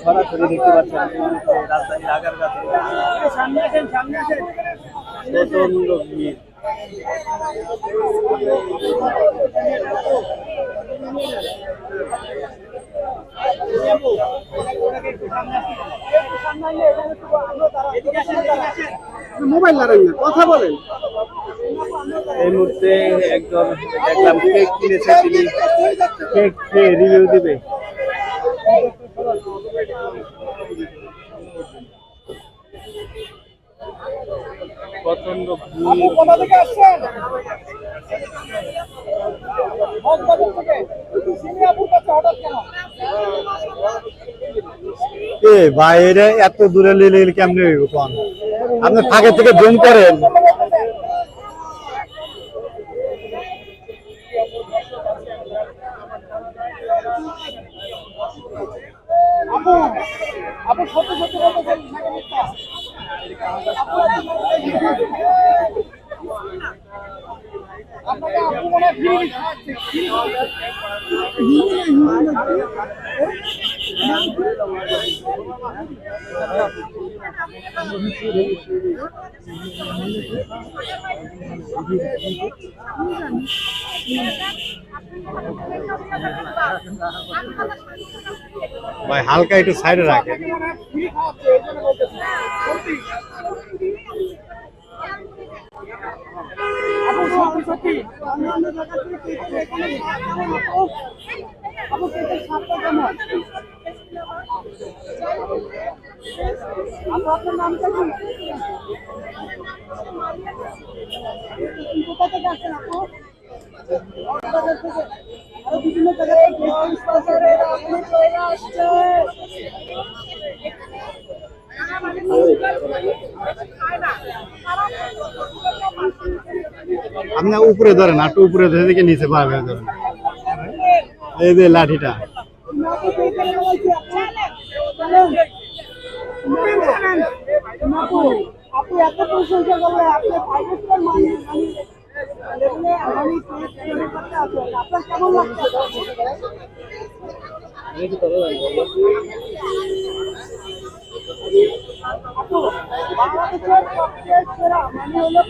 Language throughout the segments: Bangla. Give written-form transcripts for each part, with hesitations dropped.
সরাসরি দেখতে পাচ্ছেন রাজধানীর আগারগাঁ প্রচন্ড ভিড়। মোবাইল লাগান না, কথা বলেন। এই মুহূর্তে একজন দেখলাম কেক কিনেছে, তিনি কেক খেয়ে রিভিউ দিবে। প্রচন্ড বাইরে এত দূরে লিলে কেমনে হইব কোন? আপনি ফাঁকে থেকে জুম করেন। আপু সত্যি সত্যি বলতেছেন আপনাকে আপু মনে হয় ফ্রি খাওয়াচ্ছে। ভাই হালকা একটু সাইডে রাখেন। আপনার নামটা কি? কোথা থেকে আসছেন আপু? আরো বিভিন্ন জায়গায় আসছে। আপনি উপরে ধরেন, একটু উপরে ধরে থেকে নিচে পারবে ধরেন। এই যে লাঠিটা আপনি এত প্রশংসা করলে আপনি ফাইভ স্টার আপনার কেমন লাগছে? বাংলাদেশের সবচেয়ে সেরা মানে হলো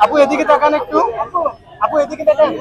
আপু এদিকে তাকান একটু, আপু এদিকে তাকান।